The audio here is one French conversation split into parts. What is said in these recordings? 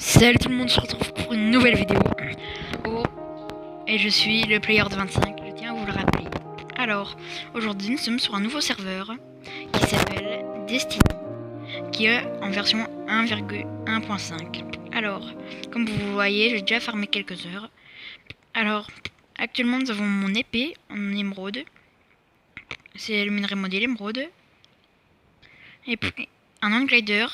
Salut tout le monde, on se retrouve pour une nouvelle vidéo. Oh, et je suis le player de 25, je tiens à vous le rappeler. Alors, aujourd'hui nous sommes sur un nouveau serveur qui s'appelle Destiny, qui est en version 1.1.5. Alors, comme vous voyez, j'ai déjà farmé quelques heures. Alors, actuellement nous avons mon épée en émeraude. C'est le minerai modèle émeraude. Et puis un on-glider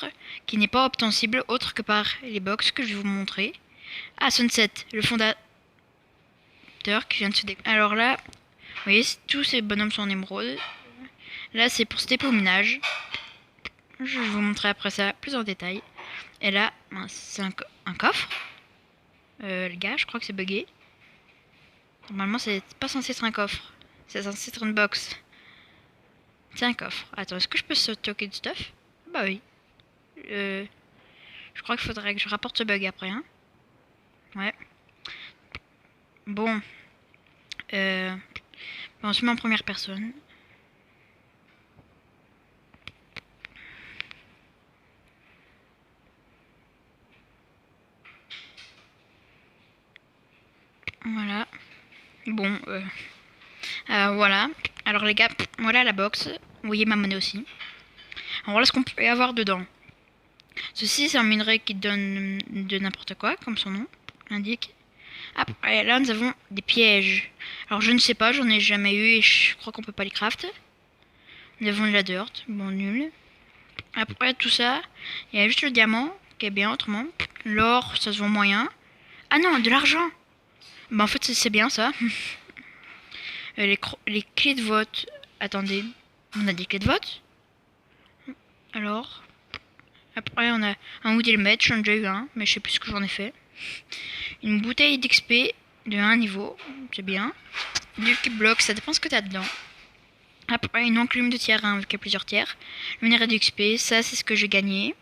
qui n'est pas obtensible autre que par les box que je vais vous montrer. Ah, Sunset, le fondateur qui vient de se découvrir. Alors là, vous voyez, tous ces bonhommes sont en émeraude. Là, c'est pour stepper au minage. Je vais vous montrer après ça plus en détail. Et là, c'est un coffre. Le gars, je crois que c'est bugué. Normalement, c'est pas censé être un coffre. C'est censé être une box. C'est un coffre. Attends, est-ce que je peux stocker du stuff? Bah oui. Je crois qu'il faudrait que je rapporte ce bug après, hein. Ouais. Bon. On se met en première personne. Voilà. Bon, voilà. Alors les gars, voilà la box. Vous voyez ma monnaie aussi. Alors voilà ce qu'on peut avoir dedans. Ceci, c'est un minerai qui donne de n'importe quoi, comme son nom l'indique. Après, là, nous avons des pièges. Alors je ne sais pas, j'en ai jamais eu et je crois qu'on peut pas les craft. Nous avons de la dirt, bon, nul. Après tout ça, il y a juste le diamant, qui est bien autrement. L'or, ça se vend moyen. Ah non, de l'argent. Bah en fait, c'est bien ça. Les clés de vote. Attendez, on a des clés de vote. Alors, après on a un Woody Helmet, j'en ai déjà eu un, mais je sais plus ce que j'en ai fait. Une bouteille d'XP de 1 niveau, c'est bien. Du bloc, ça dépend ce que t'as dedans. Après une enclume de tiers 1 avec plusieurs tiers. Le minerai d'XP, ça c'est ce que j'ai gagné.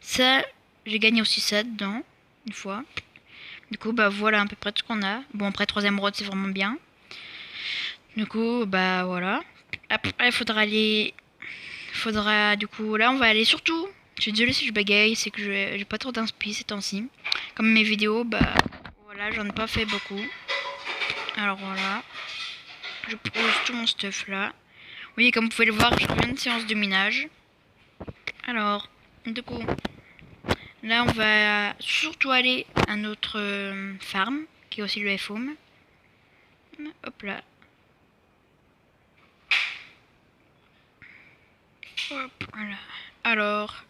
Ça, j'ai gagné aussi ça dedans, une fois. Du coup, bah voilà à peu près tout ce qu'on a. Bon, après 3 émeraudes, c'est vraiment bien. Du coup, bah voilà. Après, il faudra aller. Du coup, là, on va aller surtout. Je suis désolée si je bagaille, c'est que j'ai pas trop d'inspi ces temps-ci. Comme mes vidéos, bah voilà, j'en ai pas fait beaucoup. Alors voilà. Je pose tout mon stuff là. Oui, comme vous pouvez le voir, je reviens de séance de minage. Alors, du coup, là, on va surtout aller à notre farm, qui est aussi le FOM. Hop là. Hop, voilà. Alors,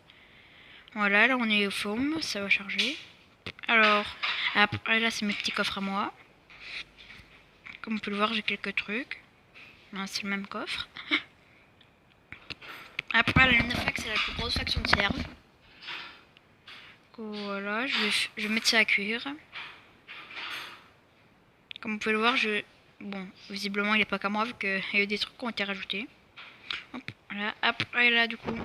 voilà, là on est au foam, ça va charger. Alors, après là c'est mes petits coffres à moi. Comme vous pouvez le voir, j'ai quelques trucs. C'est le même coffre. Après, la Lunafac, c'est la plus grosse faction de serve. Voilà, je vais mettre ça à cuire. Comme vous pouvez le voir, bon, visiblement il n'est pas qu'à moi vu qu'il y a eu des trucs qui ont été rajoutés. Hop, voilà. Après là du coup,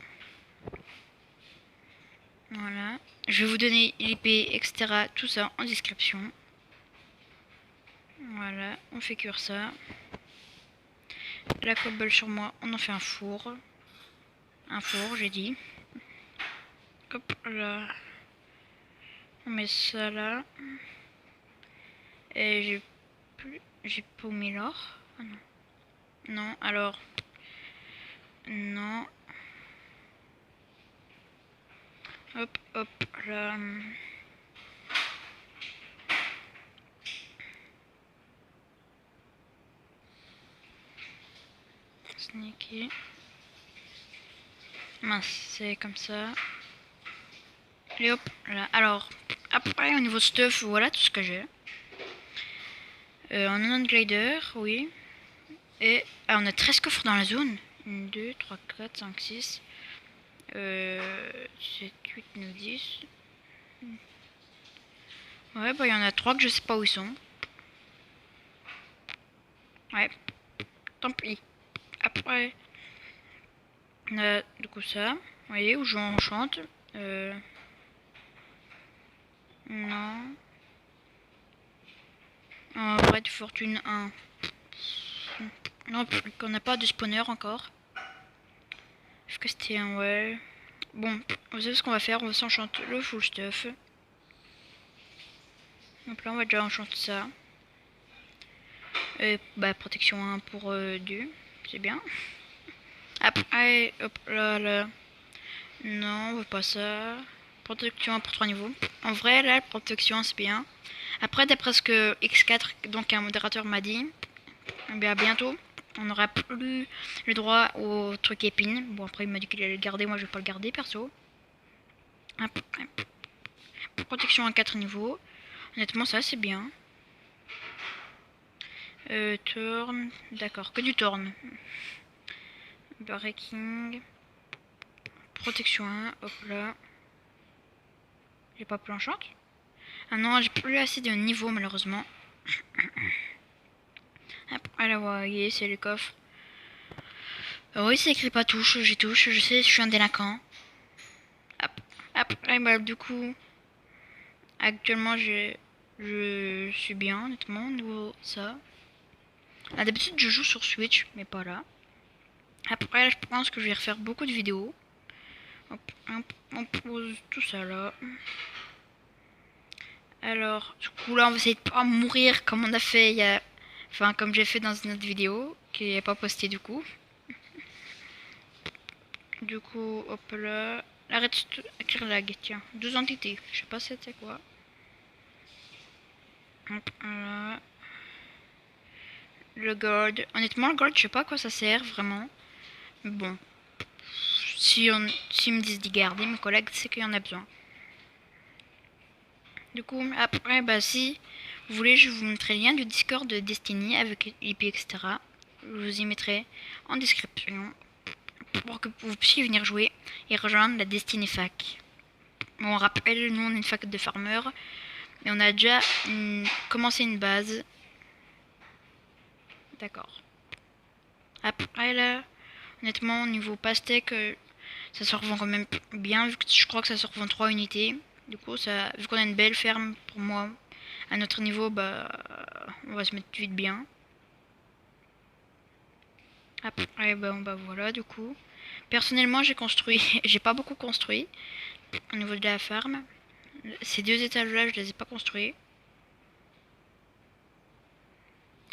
voilà. Je vais vous donner l'IP, etc. Tout ça en description. Voilà, on fait cuire ça. La cobble sur moi, on en fait un four. Un four, j'ai dit. Hop là. On met ça là. Et j'ai paumé l'or. Ah non. Non, alors. Non. Hop, hop, là. Sneaky. Mince, c'est comme ça. Et hop, là. Alors, après, au niveau stuff, voilà tout ce que j'ai. Un non-glider, oui. Et on a 13 coffres dans la zone. 1, 2, 3, 4, 5, 6. 7, 8, 9, 10. Ouais, bah il y en a 3 que je sais pas où ils sont. Ouais, tant pis. Après, on a du coup ça. Vous voyez, où j'enchante. Non. En vrai de fortune 1. Non, qu'on n'a pas de spawner encore. Est-ce que c'était un ouais. Bon, vous savez ce qu'on va faire, on va s'enchanter le full stuff. Donc là on va déjà enchanter ça. Bah protection 1 pour 2, c'est bien. Après, hop là. Non, on veut pas ça. Protection 1 pour 3 niveaux. En vrai, là, protection 1 c'est bien. Après, d'après ce que X4, donc un modérateur, m'a dit, eh bien bientôt, on n'aura plus le droit au truc épine. Bon, après, il m'a dit qu'il allait le garder, moi je vais pas le garder perso. Protection à 4 niveaux. Honnêtement, ça c'est bien. Turn, d'accord, que du turn. Breaking. Protection 1, hop là. J'ai pas plus enchante. Ah non, j'ai plus assez de niveau malheureusement. Après là, vous voyez, c'est le coffre. Oui, c'est écrit pas touche, j'y touche, je sais, je suis un délinquant. Après, bah, du coup, actuellement, je suis bien, honnêtement, niveau ça. Ah, d'habitude, je joue sur Switch, mais pas là. Après, là, je pense que je vais refaire beaucoup de vidéos. Hop, on pose tout ça là. Alors, du coup, là, on va essayer de pas mourir comme on a fait il y a... Enfin, comme j'ai fait dans une autre vidéo, qui n'est pas postée du coup. Du coup, hop là. Arrête de lag, tiens. 2 entités. Je sais pas c'était quoi. Hop là. Le gold. Honnêtement, le gold, je sais pas à quoi ça sert vraiment. Mais bon. S'ils me disent d'y garder, mes collègues, c'est qu'il y en a besoin. Du coup, après, bah si vous voulez, je vous mettrai le lien du Discord de Destiny avec IP, etc. Je vous y mettrai en description pour que vous puissiez venir jouer et rejoindre la Destiny Fac. Bon, on rappelle, nous on est une fac de farmers, mais on a déjà commencé une base. D'accord. Après là, honnêtement, au niveau pastèque, ça se revend quand même bien, vu que je crois que ça se revend 3 unités. Du coup, ça, vu qu'on a une belle ferme, pour moi, à notre niveau, bah, on va se mettre vite bien. Après, bah voilà, du coup. Personnellement, j'ai construit, j'ai pas beaucoup construit au niveau de la ferme. Ces 2 étages-là, je les ai pas construits.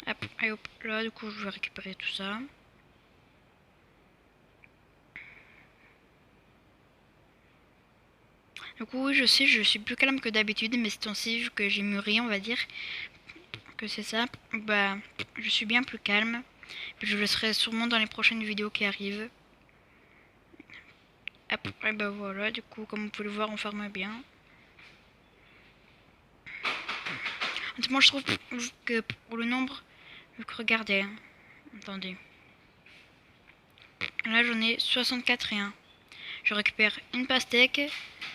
Après, hop, là, du coup, je vais récupérer tout ça. Du coup, oui, je sais, je suis plus calme que d'habitude, mais c'est temps-ci, vu que j'ai mûri, on va dire que c'est ça, bah, je suis bien plus calme. Puis je le serai sûrement dans les prochaines vidéos qui arrivent. Après, bah voilà, du coup, comme vous pouvez le voir, on ferme bien. Honnêtement, je trouve que pour le nombre, vu que regardez, hein, attendez. Là, j'en ai 64 et 1. Je récupère une pastèque,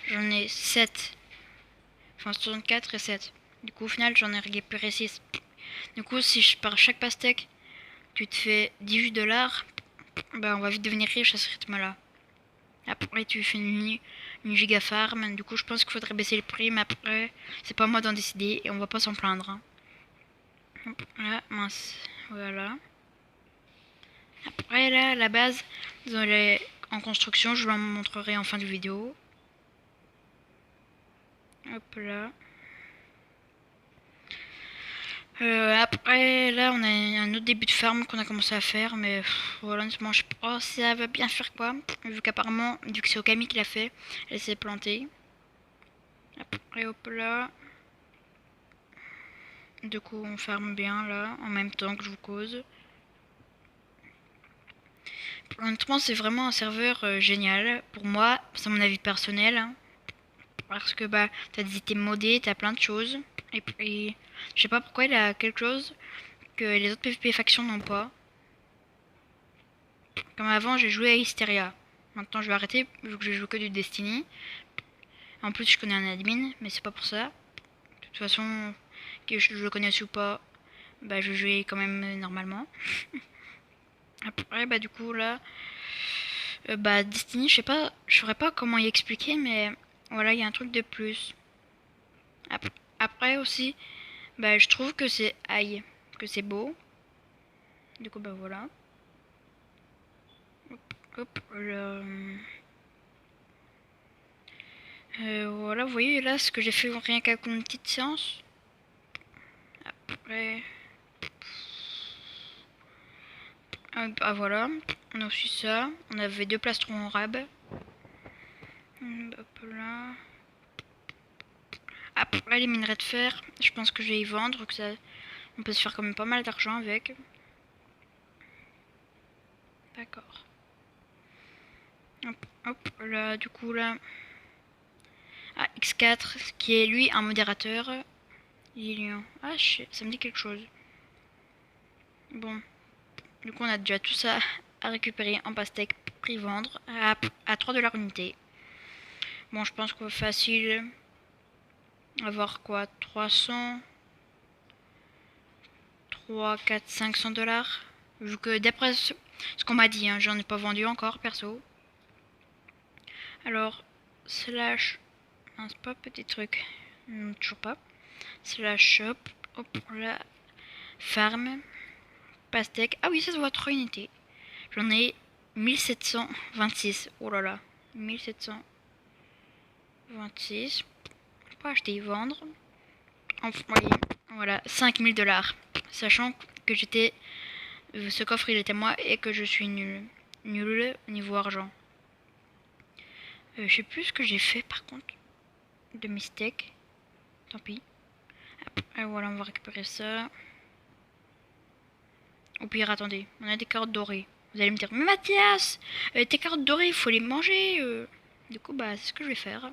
j'en ai 7. Enfin, 64 et 7. Du coup, au final, j'en ai récupéré 6. Du coup, si je pars chaque pastèque, tu te fais 18 $, bah on va vite devenir riche à ce rythme-là. Après, tu fais une giga farm. Du coup, je pense qu'il faudrait baisser le prix, mais après, c'est pas moi d'en décider et on va pas s'en plaindre. Hein. Là, mince. Voilà. Après, là, la base, en construction, je vous la montrerai en fin de vidéo. Hop là. Après, là, on a un autre début de farm qu'on a commencé à faire, mais voilà, honnêtement, je sais pas si ça va bien faire quoi. Vu qu'apparemment, vu que c'est Okami qui l'a fait, elle s'est plantée. Après, hop là. Du coup, on farme bien là, en même temps que je vous cause. Honnêtement, c'est vraiment un serveur génial. Pour moi, c'est mon avis personnel. Hein, parce que bah, t'as des items modés, t'as plein de choses. Et puis, je sais pas pourquoi il a quelque chose que les autres PvP factions n'ont pas. Comme avant, j'ai joué à Hysteria. Maintenant, je vais arrêter vu que je joue que du Destiny. En plus, je connais un admin, mais c'est pas pour ça. De toute façon, que je le connaisse ou pas, bah, je jouais quand même normalement. Après, bah, du coup, là, bah, Destiny, je saurais pas comment y expliquer, mais voilà, il y a un truc de plus. Après aussi, bah, je trouve que c'est aïe, que c'est beau. Du coup, bah voilà. Hop, voilà, vous voyez là ce que j'ai fait rien qu'à une petite séance. Après... Ah voilà, on a aussi ça. On avait 2 plastrons en rab. Hop là. Après les minerais de fer, je pense que je vais y vendre, que ça, on peut se faire quand même pas mal d'argent avec. D'accord. Hop, là, du coup là. Ah, X4, qui est lui un modérateur. Ah, ça me dit quelque chose. Bon, du coup on a déjà tout ça à récupérer en pastèque pour y vendre à 3 $ l'unité. Bon, je pense qu'on va facile avoir quoi, 300, 3, 4, 500 $. Vu que d'après ce qu'on m'a dit, hein, j'en ai pas vendu encore perso. Alors, slash, non, c'est pas petit truc, non, toujours pas. Slash shop, hop, la farm, pastèque. Ah oui, ça se voit 3 unités. J'en ai 1726. Oh là là, 1726. Je peux acheter et vendre. Enfin, voilà, 5000 $. Sachant que j'étais. Ce coffre il était moi et que je suis nul. Nul niveau argent. Je sais plus ce que j'ai fait par contre. De mistake. Tant pis. Et voilà, on va récupérer ça. Au pire, attendez, on a des carottes dorées. Vous allez me dire, mais Mathias, tes carottes dorées, il faut les manger. Du coup, bah, c'est ce que je vais faire.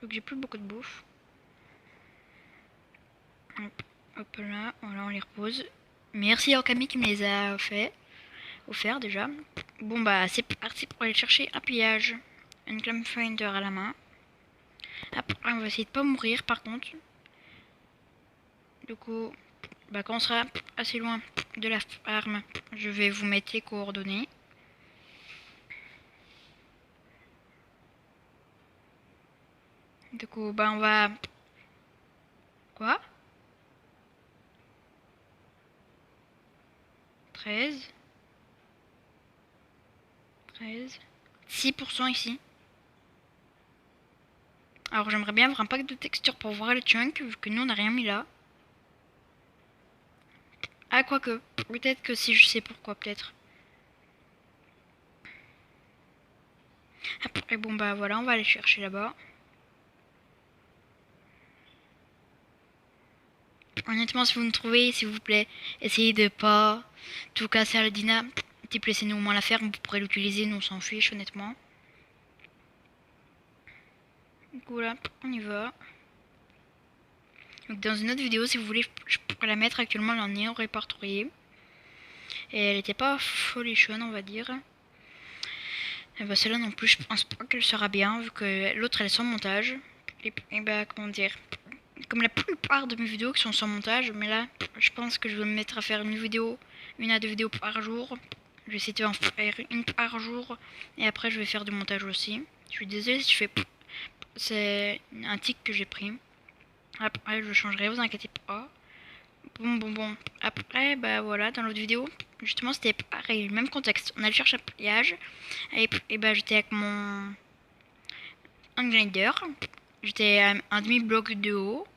Donc j'ai plus beaucoup de bouffe. Hop là, voilà, on les repose. Merci à Okami qui me les a offert déjà. Bon bah c'est parti pour aller chercher un pillage. Un clam finder à la main. Après on va essayer de pas mourir par contre. Du coup, bah quand on sera assez loin de la farm, je vais vous mettre les coordonnées. Du coup, bah on va... Quoi? 13. 6% ici. Alors j'aimerais bien avoir un pack de textures pour voir les chunks, vu que nous on n'a rien mis là. Ah, quoique, peut-être que si je sais pourquoi, peut-être. Après, bon bah voilà, on va aller chercher là-bas. Honnêtement, si vous me trouvez, s'il vous plaît, essayez de pas tout casser à la Dina. Type, laissez-nous au moins la ferme, vous pourrez l'utiliser, nous on s'en fiche, honnêtement. Du coup là, on y va. Donc, dans une autre vidéo, si vous voulez, je pourrais la mettre. Actuellement, elle en est au répertorié. Et elle était pas folichonne, on va dire. Et bah celle-là non plus, je pense pas qu'elle sera bien, vu que l'autre elle est sans montage. Et bah comment dire, comme la plupart de mes vidéos qui sont sans montage, mais là je pense que je vais me mettre à faire une à deux vidéos par jour. Je vais essayer de en faire une par jour et après je vais faire du montage aussi. Je suis désolée si je fais... C'est un tic que j'ai pris. Après je changerai, vous inquiétez pas. Bon. Après, bah voilà, dans l'autre vidéo, justement, c'était pareil, le même contexte. On allait chercher un pliage. Et bah, j'étais avec mon glider. J'étais à un demi-bloc de haut.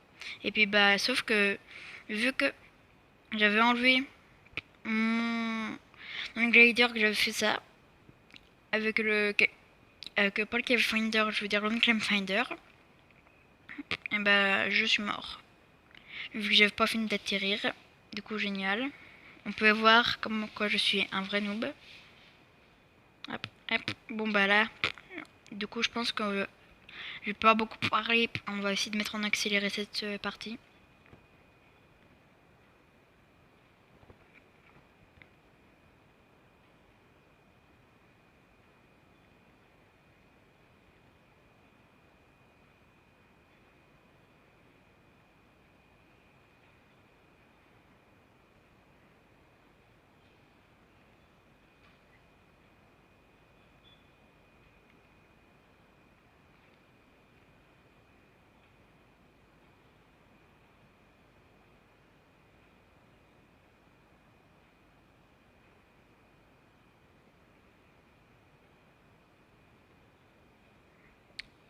Et puis, bah, sauf que, vu que j'avais enlevé mon glider, que j'avais fait ça, avec pas le cave finder, je veux dire le clam finder, et bah, je suis mort. Vu que j'avais pas fini d'atterrir. Du coup, génial. On peut voir comme quoi je suis un vrai noob. Hop. Bon bah là, du coup je pense que je vais pas beaucoup parler. On va essayer de mettre en accéléré cette partie.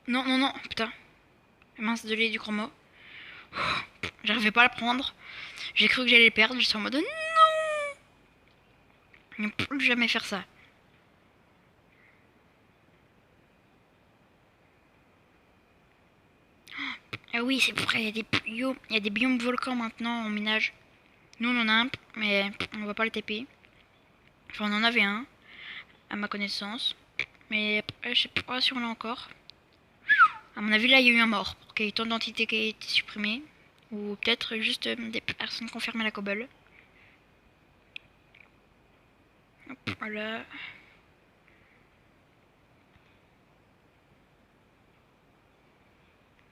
Non, putain. Mince, désolé du chroma. J'arrivais pas à le prendre. J'ai cru que j'allais le perdre. J'étais en mode non, ne plus jamais faire ça. Ah oui, c'est vrai, il y a des biomes, il y a des biomes volcans maintenant en minage. Nous on en a un, mais on va pas le TP. Enfin, on en avait un, à ma connaissance. Mais je sais pas si on l'a encore. À mon avis, là, il y a eu un mort. Qu'il y ait tant d'entités qui aient été supprimées. Ou peut-être juste des personnes qui ont fermé la cobble. Hop, voilà.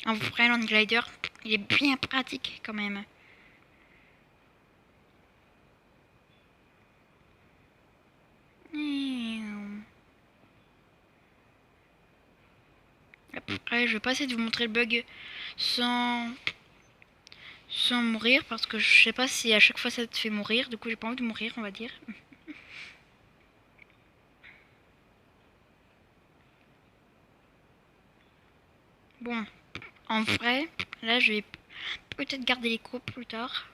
En vrai, Land Glider, il est bien pratique quand même. Après, je vais pas essayer de vous montrer le bug sans mourir parce que je sais pas si à chaque fois ça te fait mourir. Du coup, j'ai pas envie de mourir, on va dire. Bon, en vrai, là, je vais peut-être garder l'écho plus tard.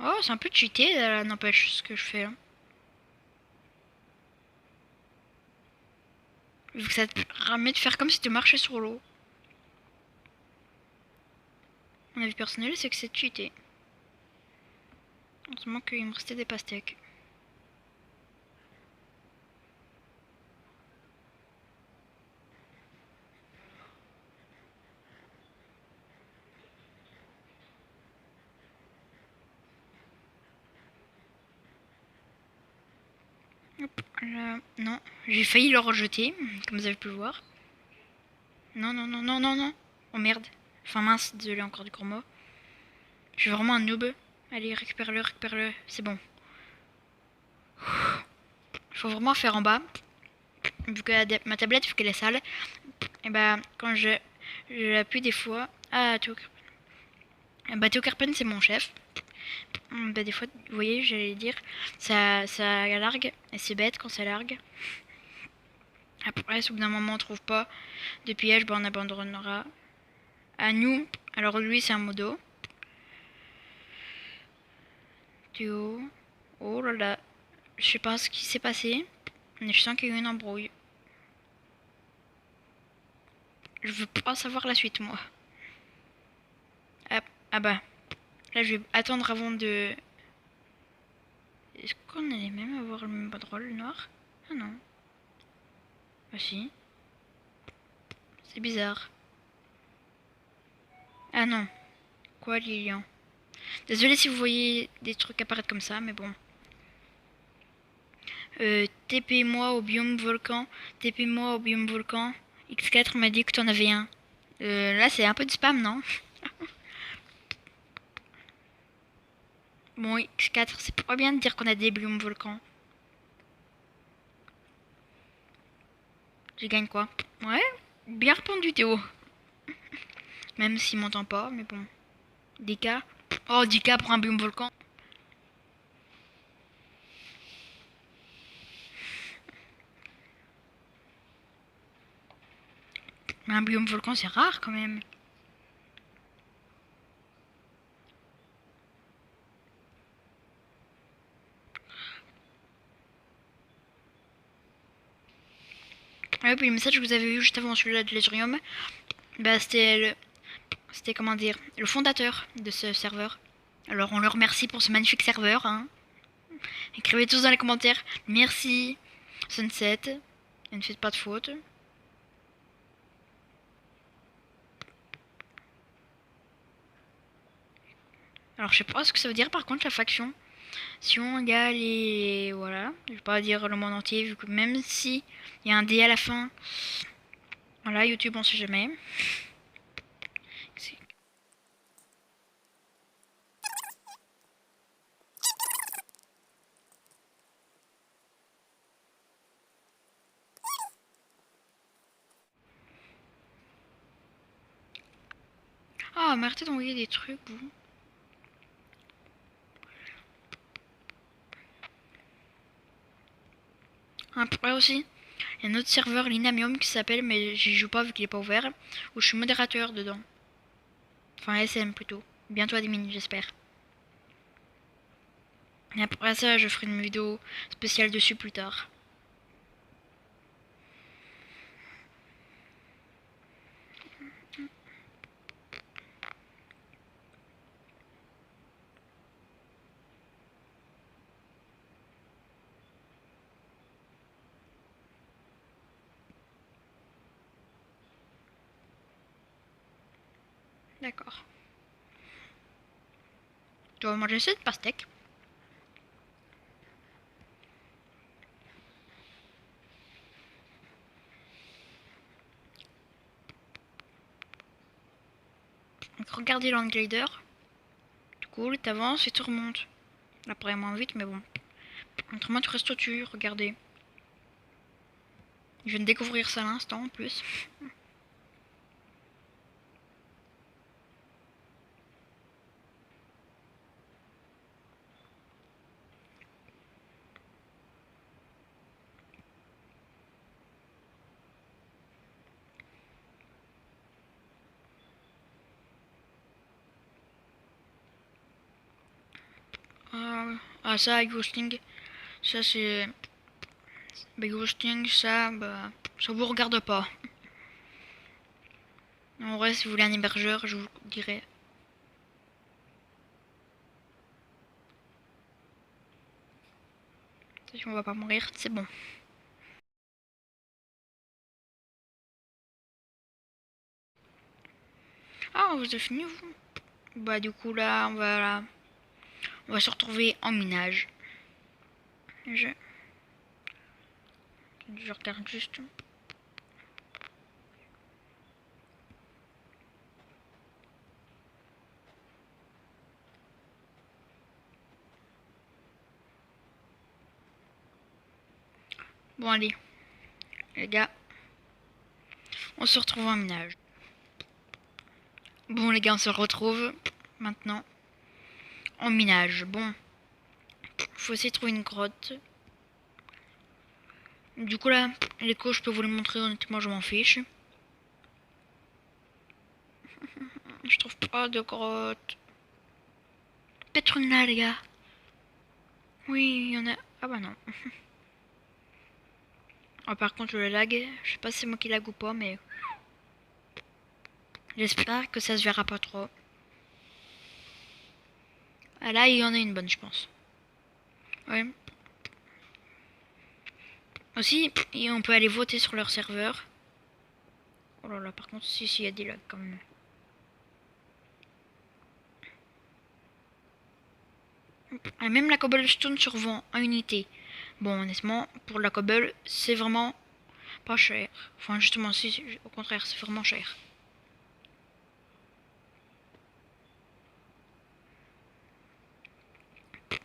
Oh, c'est un peu cheaté, n'empêche ce que je fais. Hein. Vu que ça te permet de faire comme si tu marchais sur l'eau. Mon avis personnel, c'est que c'est cheaté. Heureusement qu'il me restait des pastèques. Hop, là, non. J'ai failli le rejeter, comme vous avez pu le voir. Non, non, non, non, non, non. Oh merde. Enfin mince, désolé encore du gros mot. Je suis vraiment un noob. Allez, récupère-le, récupère-le. C'est bon. Il faut vraiment faire en bas. Vu que ma tablette, vu qu'elle est sale, et bah quand je l'appuie des fois. Ah, Théo Carpen. Bah Théo Carpen, c'est mon chef. Bah des fois, vous voyez, j'allais dire, ça largue. Et c'est bête quand ça largue. Après, si au bout d'un moment on trouve pas de piège, bah on abandonnera. À nous, alors lui c'est un modo. Théo. Oh là là. Je sais pas ce qui s'est passé. Mais je sens qu'il y a eu une embrouille. Je veux pas savoir la suite, moi. Ah, ah bah. Là, je vais attendre avant de... Est-ce qu'on allait même avoir le même banderole noir? Ah non. Ah si. C'est bizarre. Ah non. Quoi, Lilian? Désolé si vous voyez des trucs apparaître comme ça, mais bon. TP-moi au biome volcan. TP-moi au biome volcan. X4 m'a dit que t'en avais un. Là, c'est un peu de spam, non? Bon, X4, c'est pas bien de dire qu'on a des biomes volcans. Je gagne quoi? Ouais, bien répondu Théo. Même s'il m'entend pas, mais bon. 10K. Oh, 10K pour un biome volcan. Mais un biome volcan, c'est rare quand même. Ah oui, puis le message que vous avez vu juste avant celui-là de l'Ethereum, bah c'était comment dire, le fondateur de ce serveur. Alors on le remercie pour ce magnifique serveur. Hein. Écrivez tous dans les commentaires. Merci, Sunset. Et ne faites pas de faute. Alors je sais pas ce que ça veut dire par contre la faction. Si on y a les... Voilà, je vais pas dire le monde entier vu que même si il y a un D à la fin, voilà, YouTube on sait jamais. Ah, mais arrêtez d'envoyer des trucs, vous. Après aussi, il y a un autre serveur, l'Inamium, qui s'appelle, mais j'y joue pas vu qu'il est pas ouvert, où je suis modérateur dedans. Enfin, SM plutôt. Bientôt admin, j'espère. Et après ça, je ferai une vidéo spéciale dessus plus tard. D'accord. Tu vas manger cette pastèque. Donc regardez l'Handglider. Du coup, t'avances et tu remontes. Après, moins vite, mais bon. Autrement, tu restes au-dessus, regardez. Je viens de découvrir ça à l'instant en plus. Ah, ça, ghosting. Ça, c'est. Bah, ghosting, ça, bah. Ça vous regarde pas. En vrai, si vous voulez un hébergeur, je vous dirais. Si on va pas mourir, c'est bon. Ah, vous avez fini, vous? Bah, du coup, là, on va se retrouver en minage. Je regarde juste. Bon, allez, les gars, on se retrouve en minage. Bon, les gars, on se retrouve maintenant en minage. Bon, faut essayer de trouver une grotte. Du coup, là, l'écho, je peux vous le montrer, honnêtement, je m'en fiche. Je trouve pas de grotte. Peut-être une là, les gars. Oui, il y en a. Ah bah non. Ah, par contre, le lag, je sais pas si c'est moi qui lag ou pas, mais j'espère que ça se verra pas trop. Ah là, il y en a une bonne, je pense. Ouais. Aussi, et on peut aller voter sur leur serveur. Oh là là, par contre, si, il y a des lags quand même. Et même la cobblestone survend en unité. Bon, honnêtement, pour la cobble, c'est vraiment pas cher. Enfin, justement, si, au contraire, c'est vraiment cher.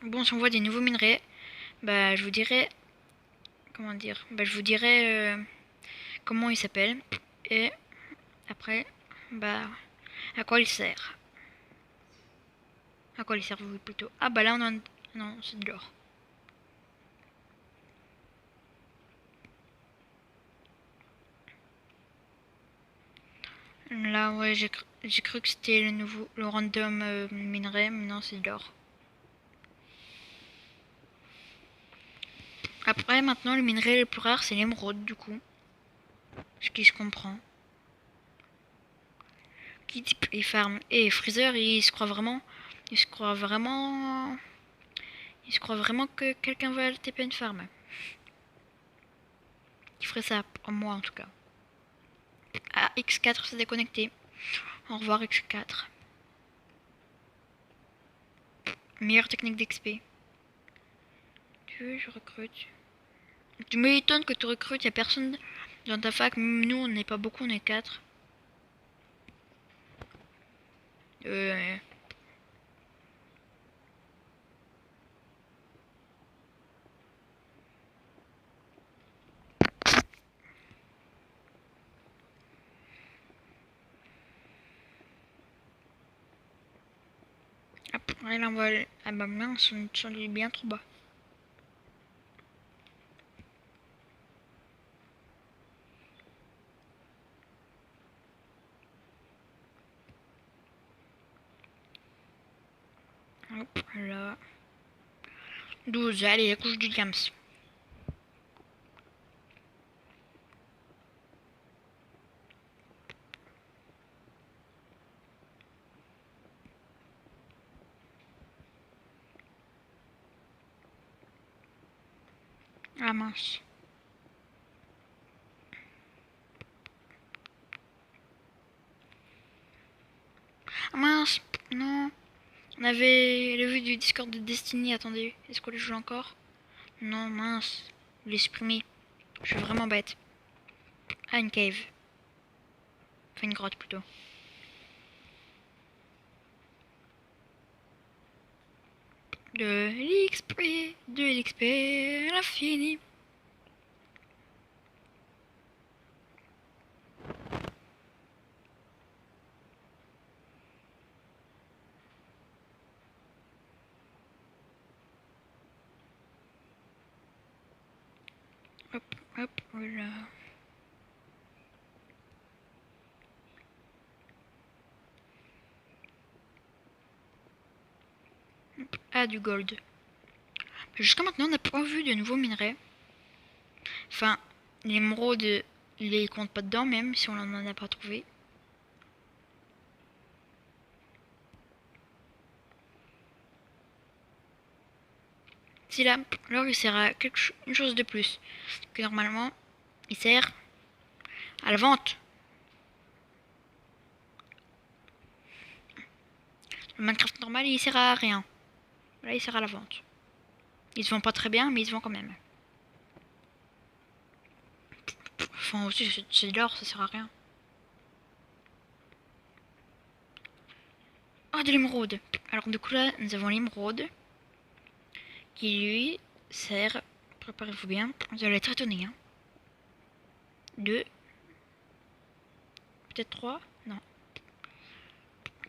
Bon, si on voit des nouveaux minerais, bah, je vous dirai. Comment dire? Bah, je vous dirai comment il s'appelle. Et après, bah, à quoi il sert. À quoi il sert, oui, plutôt. Ah, bah là, on en. Non, c'est de l'or. Là, ouais, j'ai cru que c'était le random minerai, mais non, c'est de l'or. Après, maintenant, le minerai le plus rare, c'est l'émeraude, du coup. Ce qui se comprend. Qui type les farms. Et Freezer, il se croit vraiment. Il se croit vraiment. Il se croit vraiment que quelqu'un va le TP une farm. Il ferait ça, en moi en tout cas. Ah, X4 s'est déconnecté. Au revoir X4. Meilleure technique d'XP. Tu veux, je recrute. Tu m'étonnes que tu recrutes, y a personne dans ta fac. Même nous, on n'est pas beaucoup, on est 4. Euh. Après, là, on va. Ah bah mince, on est bien trop bas. 12, allez, la couche du Diams. Ah mince. Ah mince, non. On avait le vu du Discord de Destiny, attendez, est-ce qu'on le joue encore? Non, mince, je l'ai supprimé. Je suis vraiment bête. Ah, une cave. Enfin, une grotte plutôt. De l'XP à l'infini. Hop, hop, voilà. Ah, du gold. Jusqu'à maintenant, on n'a pas vu de nouveaux minerais. Enfin, l'émeraude, il les compte pas dedans, même si on n'en a pas trouvé. Si là, alors il sert à une chose de plus. Que normalement, il sert à la vente. Le Minecraft normal, il sert à rien. Là, il sert à la vente. Il se vend pas très bien, mais il se vend quand même. Enfin, aussi, c'est de l'or, ça sert à rien. Ah, de l'émeraude. Alors, du coup, là, nous avons l'émeraude. Qui, lui, sert... Préparez-vous bien. Vous allez être étonné, hein. 2. Peut-être 3. Non.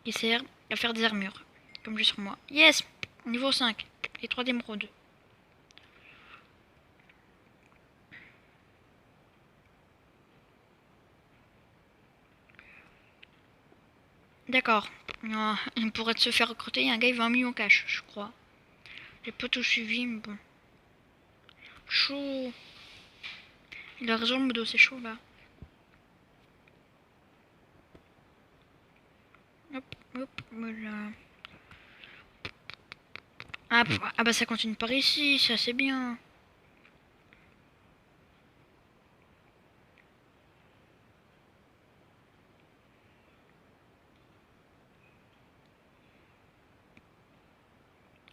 Qui sert à faire des armures. Comme j'ai sur moi. Yes! Niveau 5. Et 3 d'émeraude. D'accord. Pour se faire recruter, un gars il veut 1 million cash, je crois. J'ai pas tout suivi, mais bon. Chaud. Il a raison, le modo, c'est chaud là. Hop, hop, voilà. Ah, ah bah ça continue par ici, ça c'est bien.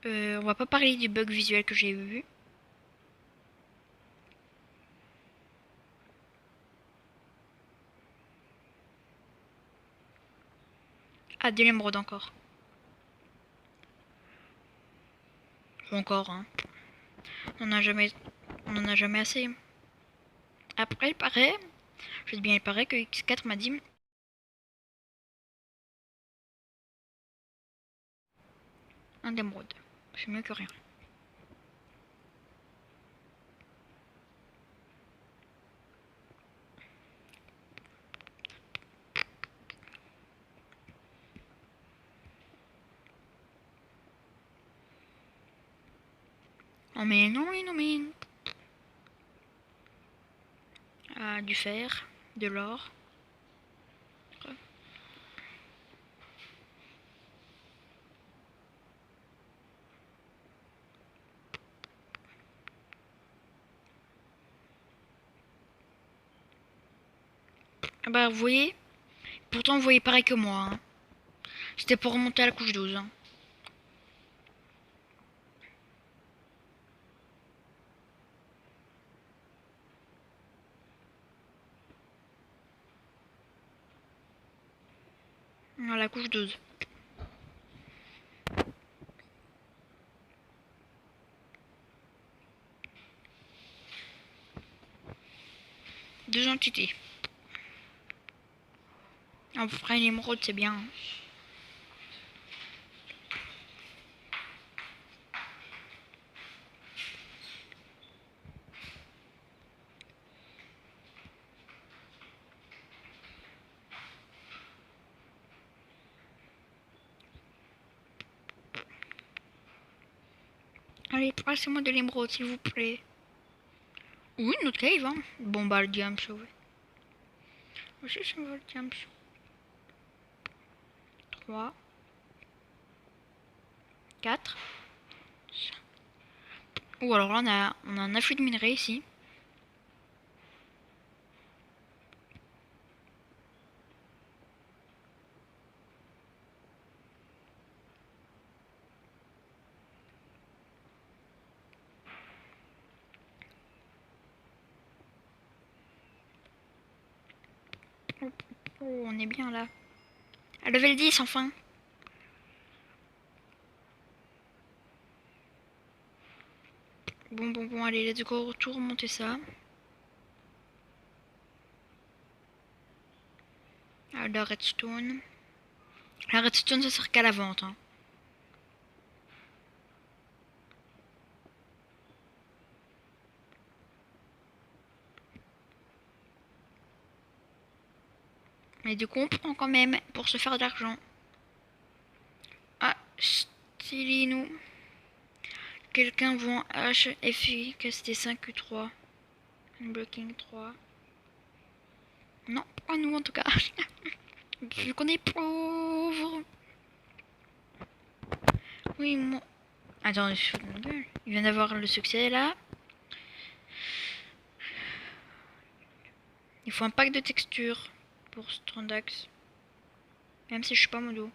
On va pas parler du bug visuel que j'ai vu. Ah, de l'émeraude encore. Encore, hein. On en a jamais assez. Après, il paraît, je dis bien, il paraît que X4 m'a dit un d'émeraude. C'est mieux que rien. Non mais non, mais non mais. Ah, du fer, de l'or. Ah bah vous voyez, pourtant vous voyez pareil que moi, hein. C'était pour remonter à la couche 12, hein. À la couche 12. Deux entités. Après l'émeraude c'est bien, hein. Allez, passez-moi de l'émeraude, s'il vous plaît. Ou une autre cave, hein. Bon, bah, le diamant sauvé. Aussi, ça me va le diamant. 3, 4. Ou alors là, on a un afflux de minerais ici. Oh, on est bien là. À level 10 enfin. Bon, allez, let's go, retour, monter ça. Ah, la redstone. La redstone, ça sert qu'à la vente. Hein. Mais du coup, on prend quand même pour se faire de l'argent. Ah, stylé, nous. Quelqu'un vend HFI, KST 5 U3. Unblocking 3. Non, pas nous en tout cas. Vu qu'on est pauvres. Oui, moi. Attends, je fous de ma gueule. Il vient d'avoir le succès là. Il faut un pack de textures pour Strandax. Même si je suis pas modo.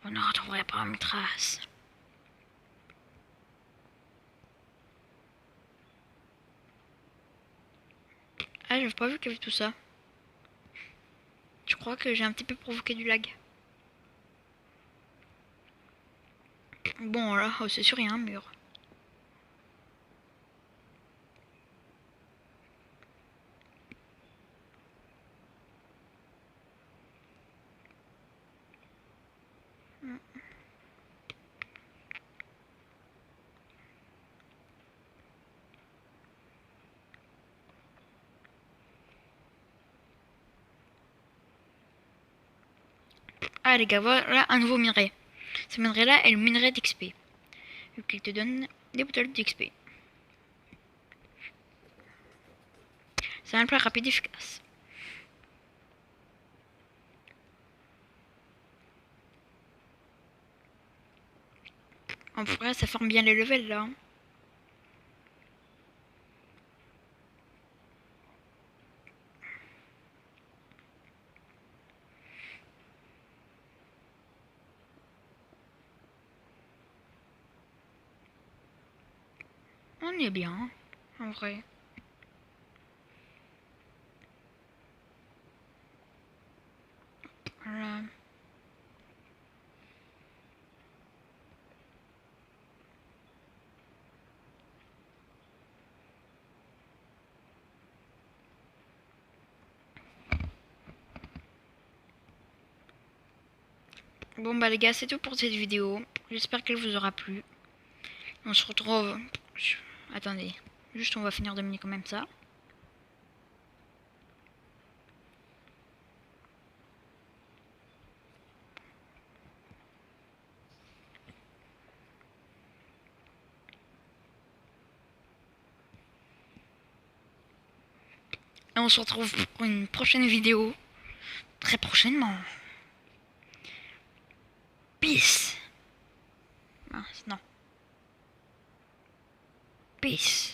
On ne retrouverait pas mes traces. Ah, j'avais pas vu qu'il y avait tout ça. Je crois que j'ai un petit peu provoqué du lag. Bon, là, oh, c'est sûr, il y a un mur. Ah, les gars, voilà un nouveau minerai. Ce minerai-là est le minerai d'XP. Vu qu'il te donne des bouteilles d'XP. C'est un plat rapide et efficace. En vrai, ça forme bien les levels là. Hein. On est bien, hein, en vrai. Voilà. Bon bah les gars, c'est tout pour cette vidéo. J'espère qu'elle vous aura plu. On se retrouve... Attendez. Juste on va finir de mener quand même ça. Et on se retrouve pour une prochaine vidéo. Très prochainement. Peace. Ah, non. Peace.